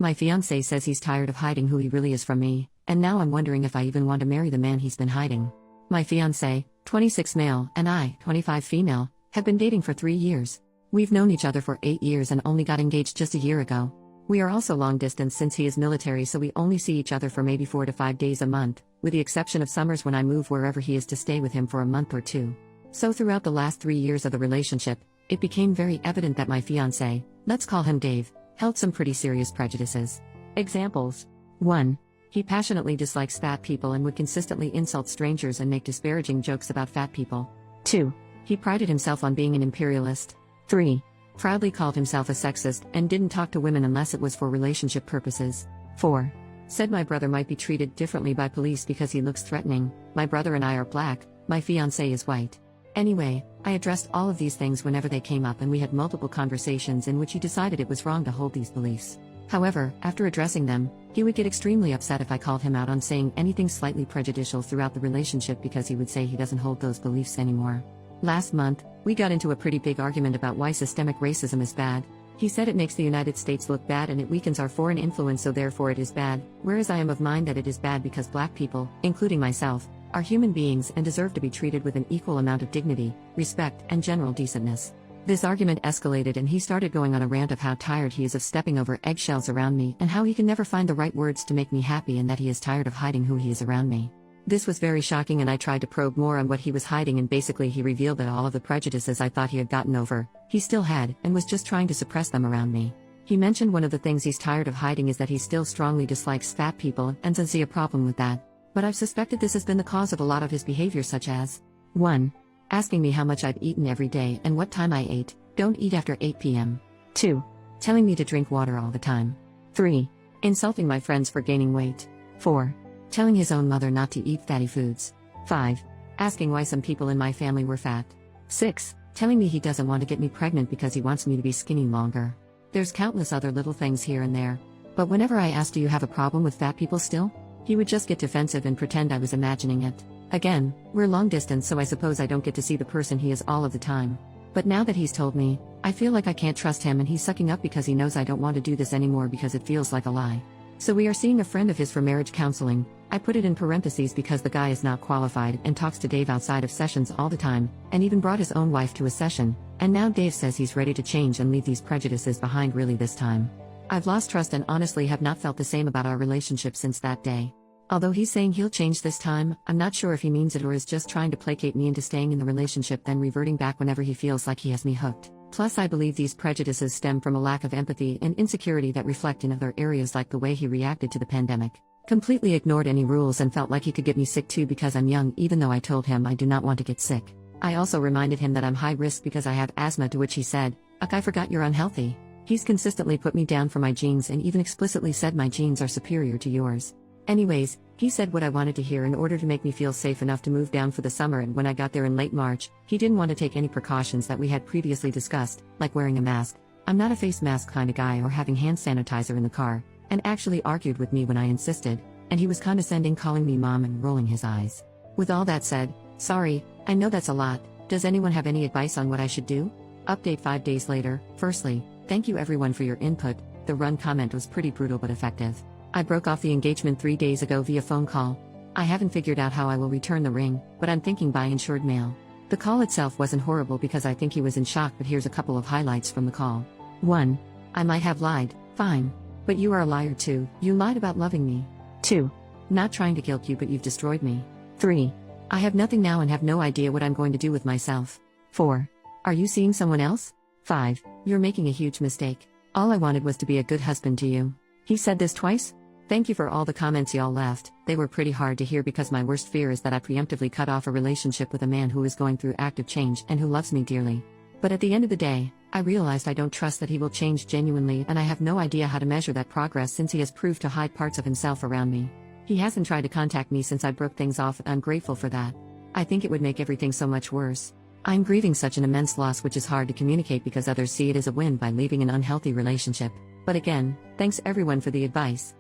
My fiancé says he's tired of hiding who he really is from me, and now I'm wondering if I even want to marry the man he's been hiding. My fiancé, 26 male, and I, 25 female, have been dating for 3 years. We've known each other for 8 years and only got engaged just a year ago. We are also long distance since he is military, so we only see each other for maybe 4 to 5 days a month, with the exception of summers when I move wherever he is to stay with him for a month or two. So throughout the last 3 years of the relationship, it became very evident that my fiancé, let's call him Dave, held some pretty serious prejudices. Examples. 1. He passionately dislikes fat people and would consistently insult strangers and make disparaging jokes about fat people. 2. He prided himself on being an imperialist. 3. Proudly called himself a sexist and didn't talk to women unless it was for relationship purposes. 4. Said my brother might be treated differently by police because he looks threatening. My brother and I are black, my fiancé is white. Anyway, I addressed all of these things whenever they came up, and we had multiple conversations in which he decided it was wrong to hold these beliefs. However, after addressing them, he would get extremely upset if I called him out on saying anything slightly prejudicial throughout the relationship, because he would say he doesn't hold those beliefs anymore. Last month, we got into a pretty big argument about why systemic racism is bad. He said it makes the United States look bad and it weakens our foreign influence, so therefore it is bad, whereas I am of mind that it is bad because black people, including myself, are human beings and deserve to be treated with an equal amount of dignity, respect, and general decentness. This argument escalated and he started going on a rant of how tired he is of stepping over eggshells around me and how he can never find the right words to make me happy, and that he is tired of hiding who he is around me. This was very shocking, and I tried to probe more on what he was hiding, and basically he revealed that all of the prejudices I thought he had gotten over, he still had, and was just trying to suppress them around me. He mentioned one of the things he's tired of hiding is that he still strongly dislikes fat people and doesn't see a problem with that. But I've suspected this has been the cause of a lot of his behavior, such as 1. Asking me how much I've eaten every day and what time I ate. Don't eat after 8 p.m. 2. Telling me to drink water all the time. 3. Insulting my friends for gaining weight. 4. Telling his own mother not to eat fatty foods. 5. Asking why some people in my family were fat. 6. Telling me he doesn't want to get me pregnant because he wants me to be skinny longer. There's countless other little things here and there. But whenever I asked, do you have a problem with fat people still? He would just get defensive and pretend I was imagining it. Again, we're long distance, so I suppose I don't get to see the person he is all of the time. But now that he's told me, I feel like I can't trust him, and he's sucking up because he knows I don't want to do this anymore because it feels like a lie. So we are seeing a friend of his for marriage counseling. I put it in parentheses because the guy is not qualified and talks to Dave outside of sessions all the time, and even brought his own wife to a session, and now Dave says he's ready to change and leave these prejudices behind really this time. I've lost trust and honestly have not felt the same about our relationship since that day. Although he's saying he'll change this time, I'm not sure if he means it or is just trying to placate me into staying in the relationship, then reverting back whenever he feels like he has me hooked. Plus, I believe these prejudices stem from a lack of empathy and insecurity that reflect in other areas, like the way he reacted to the pandemic. Completely ignored any rules and felt like he could get me sick too because I'm young, even though I told him I do not want to get sick. I also reminded him that I'm high risk because I have asthma, to which he said, "Ugh, I forgot you're unhealthy." He's consistently put me down for my genes and even explicitly said my genes are superior to yours. Anyways, he said what I wanted to hear in order to make me feel safe enough to move down for the summer, and when I got there in late March, he didn't want to take any precautions that we had previously discussed, like wearing a mask. I'm not a face mask kind of guy, or having hand sanitizer in the car, and actually argued with me when I insisted, and he was condescending, calling me mom and rolling his eyes. With all that said, sorry, I know that's a lot. Does anyone have any advice on what I should do? Update 5 days later. Firstly, thank you everyone for your input. The run comment was pretty brutal but effective. I broke off the engagement 3 days ago via phone call. I haven't figured out how I will return the ring, but I'm thinking by insured mail. The call itself wasn't horrible because I think he was in shock, but here's a couple of highlights from the call. 1. I might have lied, fine. But you are a liar too, you lied about loving me. 2. Not trying to guilt you, but you've destroyed me. 3. I have nothing now and have no idea what I'm going to do with myself. 4. Are you seeing someone else? 5. You're making a huge mistake. All I wanted was to be a good husband to you. He said this twice? Thank you for all the comments y'all left. They were pretty hard to hear because my worst fear is that I preemptively cut off a relationship with a man who is going through active change and who loves me dearly. But at the end of the day, I realized I don't trust that he will change genuinely, and I have no idea how to measure that progress since he has proved to hide parts of himself around me. He hasn't tried to contact me since I broke things off, and I'm grateful for that. I think it would make everything so much worse. I'm grieving such an immense loss, which is hard to communicate because others see it as a win by leaving an unhealthy relationship. But again, thanks everyone for the advice.